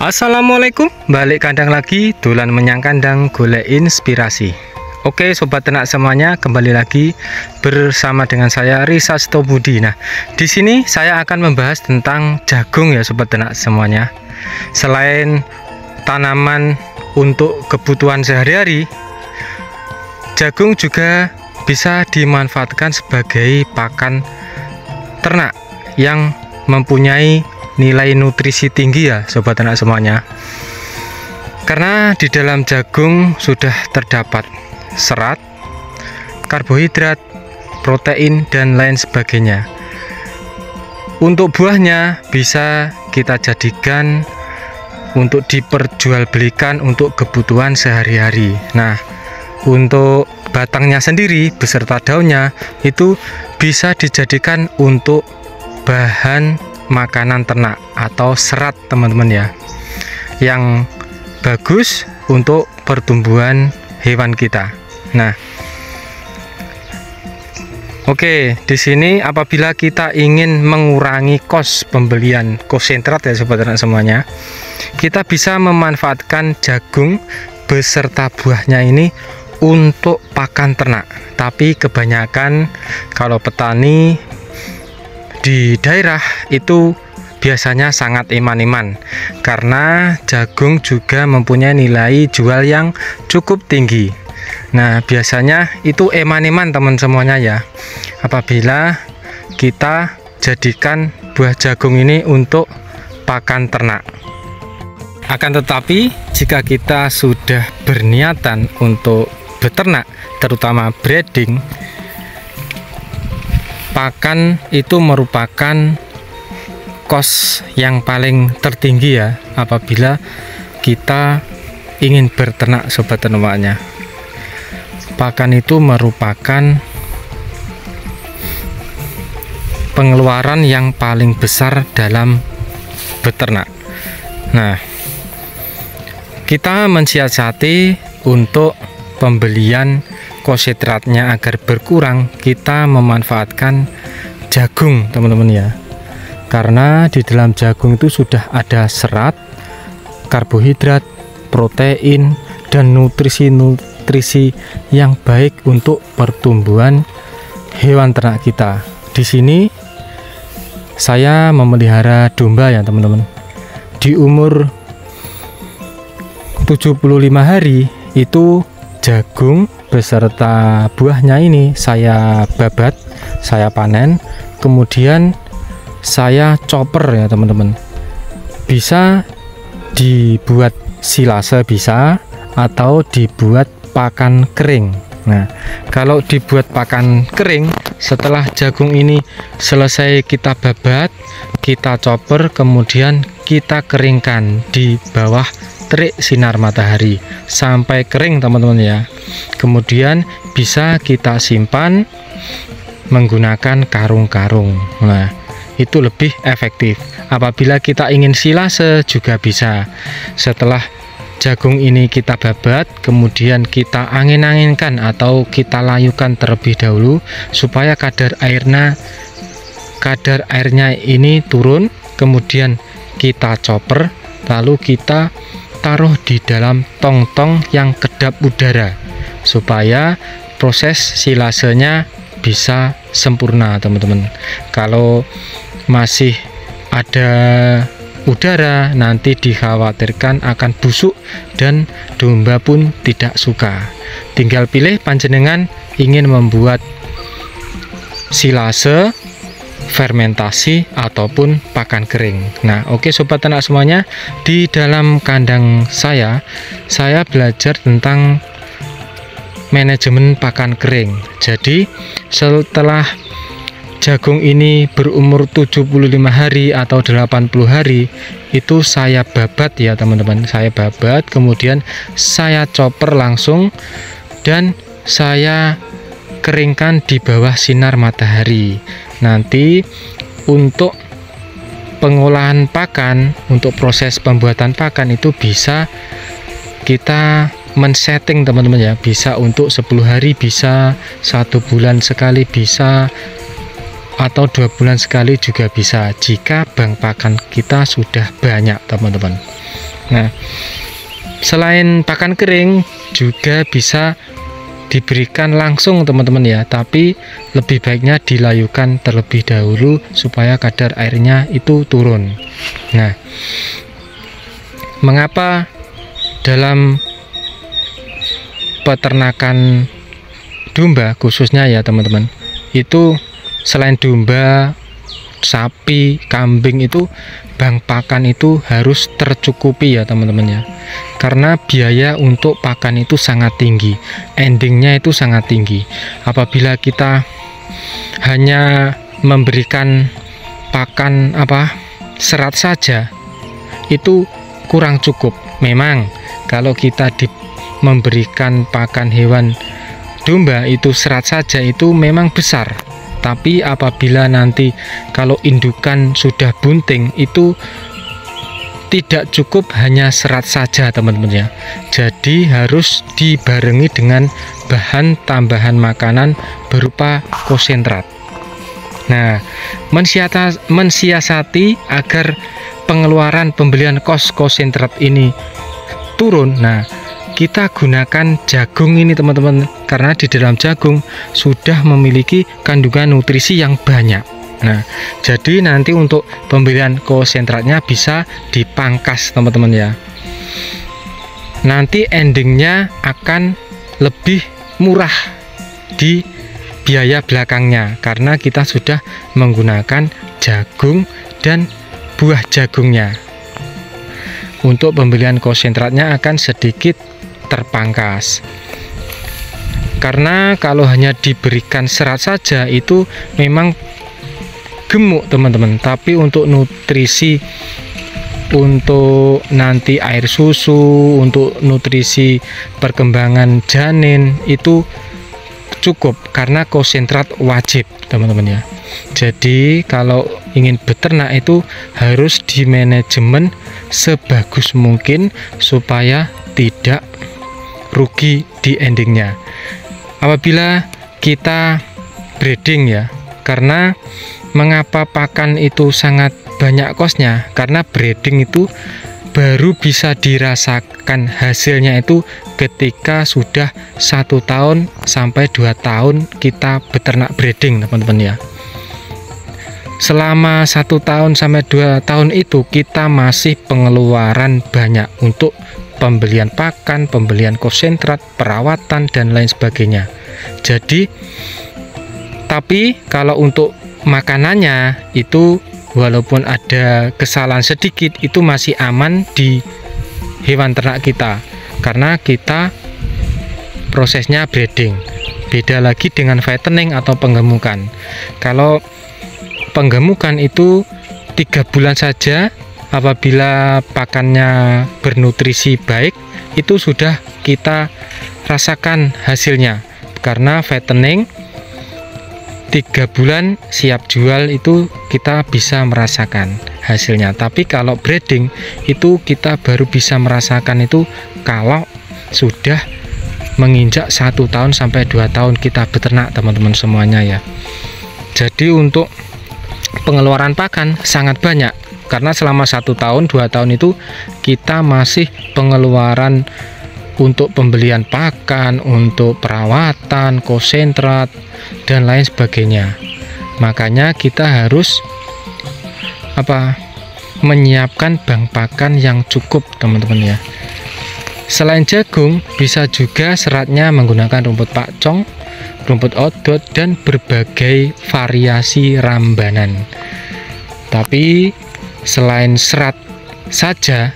Assalamualaikum, balik kandang lagi, dolan menyang kandang golek inspirasi. Oke sobat ternak semuanya, kembali lagi bersama dengan saya Risa Setobudi. Nah, di sini saya akan membahas tentang jagung ya sobat ternak semuanya. Selain tanaman untuk kebutuhan sehari-hari, jagung juga bisa dimanfaatkan sebagai pakan ternak yang mempunyai nilai nutrisi tinggi ya sobat ternak semuanya, karena di dalam jagung sudah terdapat serat, karbohidrat, protein, dan lain sebagainya. Untuk buahnya bisa kita jadikan untuk diperjualbelikan untuk kebutuhan sehari-hari. Nah, untuk batangnya sendiri beserta daunnya itu bisa dijadikan untuk bahan makanan ternak atau serat teman-teman ya, yang bagus untuk pertumbuhan hewan kita. Nah, oke, di sini apabila kita ingin mengurangi kos pembelian konsentrat ya sobat ternak semuanya, kita bisa memanfaatkan jagung beserta buahnya ini untuk pakan ternak. Tapi kebanyakan kalau petani di daerah itu biasanya sangat iman-iman, karena jagung juga mempunyai nilai jual yang cukup tinggi. Nah, biasanya itu iman-iman teman semuanya ya, apabila kita jadikan buah jagung ini untuk pakan ternak. Akan tetapi jika kita sudah berniatan untuk beternak, terutama breeding, pakan itu merupakan kos yang paling tertinggi ya apabila kita ingin berternak sobat ternaknya. Pakan itu merupakan pengeluaran yang paling besar dalam beternak. Nah, kita mensiasati untuk pembelian konsentratnya agar berkurang, kita memanfaatkan jagung teman-teman ya, karena di dalam jagung itu sudah ada serat, karbohidrat, protein, dan nutrisi yang baik untuk pertumbuhan hewan ternak kita. Di sini saya memelihara domba ya teman-teman. Di umur 75 hari itu jagung beserta buahnya ini saya babat, saya panen, kemudian saya chopper ya teman-teman. Bisa dibuat silase bisa, atau dibuat pakan kering. Nah, kalau dibuat pakan kering, setelah jagung ini selesai kita babat, kita chopper, kemudian kita keringkan di bawah terik sinar matahari sampai kering teman-teman ya. Kemudian bisa kita simpan menggunakan karung-karung. Nah, itu lebih efektif. Apabila kita ingin silase juga bisa. Setelah jagung ini kita babat, kemudian kita angin-anginkan atau kita layukan terlebih dahulu supaya kadar airnya ini turun, kemudian kita chopper, lalu kita taruh di dalam tong-tong yang kedap udara supaya proses silasenya bisa sempurna teman-teman. Kalau masih ada udara, nanti dikhawatirkan akan busuk dan domba pun tidak suka. Tinggal pilih panjenengan ingin membuat silase, fermentasi, ataupun pakan kering. Nah, oke sobat ternak semuanya, di dalam kandang saya belajar tentang manajemen pakan kering. Jadi setelah jagung ini berumur 75 hari atau 80 hari itu saya babat ya teman-teman. Saya babat, kemudian saya chopper langsung dan saya keringkan di bawah sinar matahari. Nanti untuk pengolahan pakan, untuk proses pembuatan pakan itu bisa kita men-setting teman-teman ya, bisa untuk 10 hari, bisa 1 bulan sekali, bisa atau 2 bulan sekali juga bisa, jika bank pakan kita sudah banyak teman-teman. Nah, selain pakan kering juga bisa diberikan langsung teman-teman ya, tapi lebih baiknya dilayukan terlebih dahulu supaya kadar airnya itu turun. Nah, mengapa dalam peternakan domba khususnya ya teman-teman, itu selain domba, sapi, kambing itu bank pakan itu harus tercukupi ya teman-teman ya, karena biaya untuk pakan itu sangat tinggi, endingnya itu sangat tinggi. Apabila kita hanya memberikan pakan serat saja itu kurang cukup. Memang kalau kita memberikan pakan hewan domba itu serat saja itu memang besar, tapi apabila nanti kalau indukan sudah bunting itu tidak cukup hanya serat saja teman-teman ya, jadi harus dibarengi dengan bahan tambahan makanan berupa konsentrat. Nah, mensiasati agar pengeluaran pembelian konsentrat ini turun, nah kita gunakan jagung ini teman-teman, karena di dalam jagung sudah memiliki kandungan nutrisi yang banyak. Nah, jadi nanti untuk pembelian konsentratnya bisa dipangkas teman-teman ya, nanti endingnya akan lebih murah di biaya belakangnya, karena kita sudah menggunakan jagung dan buah jagungnya. Untuk pembelian konsentratnya akan sedikit terpangkas, karena kalau hanya diberikan serat saja itu memang gemuk teman-teman, tapi untuk nutrisi, untuk nanti air susu, untuk nutrisi perkembangan janin itu cukup, karena konsentrat wajib teman-teman ya. Jadi kalau ingin beternak itu harus dimanajemen sebagus mungkin supaya tidak rugi di endingnya apabila kita breeding ya. Karena mengapa pakan itu sangat banyak kosnya, karena breeding itu baru bisa dirasakan hasilnya itu ketika sudah 1 tahun sampai 2 tahun kita beternak breeding teman-teman ya. Selama 1 tahun sampai 2 tahun itu kita masih pengeluaran banyak untuk pembelian pakan, pembelian konsentrat, perawatan dan lain sebagainya. Jadi tapi kalau untuk makanannya itu walaupun ada kesalahan sedikit itu masih aman di hewan ternak kita, karena kita prosesnya breeding. Beda lagi dengan fattening atau penggemukan. Kalau penggemukan itu 3 bulan saja, apabila pakannya bernutrisi baik itu sudah kita rasakan hasilnya, karena fattening 3 bulan siap jual itu kita bisa merasakan hasilnya. Tapi kalau breeding itu kita baru bisa merasakan itu kalau sudah menginjak 1 tahun sampai 2 tahun kita beternak teman-teman semuanya ya. Jadi untuk pengeluaran pakan sangat banyak, karena selama 1 tahun 2 tahun itu kita masih pengeluaran untuk pembelian pakan, untuk perawatan, konsentrat dan lain sebagainya. Makanya kita harus menyiapkan bank pakan yang cukup teman-teman ya. Selain jagung bisa juga seratnya menggunakan rumput pakcong, rumput odot dan berbagai variasi rambanan. Tapi selain serat saja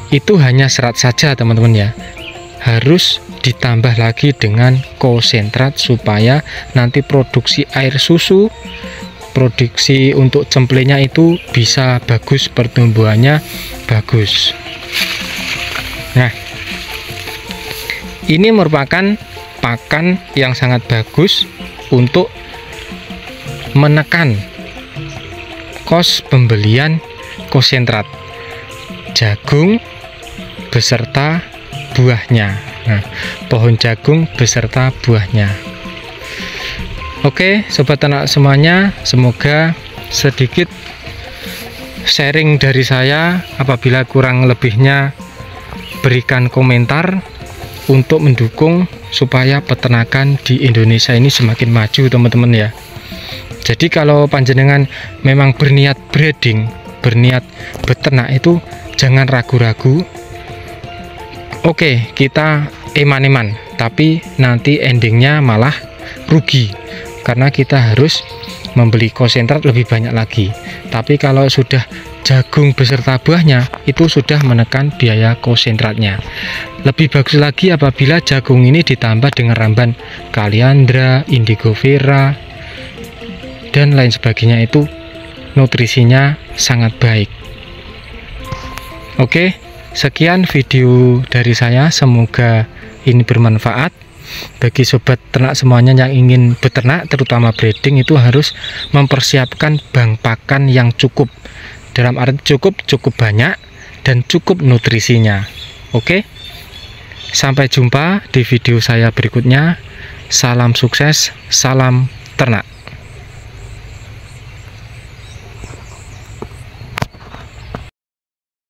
itu hanya serat saja teman-teman ya, harus ditambah lagi dengan konsentrat supaya nanti produksi air susu, produksi untuk cemplenya itu bisa bagus, pertumbuhannya bagus. Nah, ini merupakan pakan yang sangat bagus untuk menekan kos pembelian konsentrat jagung beserta buahnya. Nah, pohon jagung beserta buahnya. Oke, sobat ternak semuanya, semoga sedikit sharing dari saya. Apabila kurang lebihnya berikan komentar untuk mendukung supaya peternakan di Indonesia ini semakin maju teman-teman ya. Jadi kalau panjenengan memang berniat breeding, berniat beternak itu jangan ragu-ragu. Oke, kita eman-eman, tapi nanti endingnya malah rugi karena kita harus membeli konsentrat lebih banyak lagi. Tapi kalau sudah jagung beserta buahnya, itu sudah menekan biaya konsentratnya. Lebih bagus lagi apabila jagung ini ditambah dengan ramban kaliandra, indigo vera, dan lain sebagainya, itu nutrisinya sangat baik. Oke, sekian video dari saya, semoga ini bermanfaat bagi sobat ternak semuanya yang ingin beternak, terutama breeding. Itu harus mempersiapkan bank pakan yang cukup, dalam arti cukup banyak dan cukup nutrisinya. Oke, sampai jumpa di video saya berikutnya. Salam sukses, salam ternak.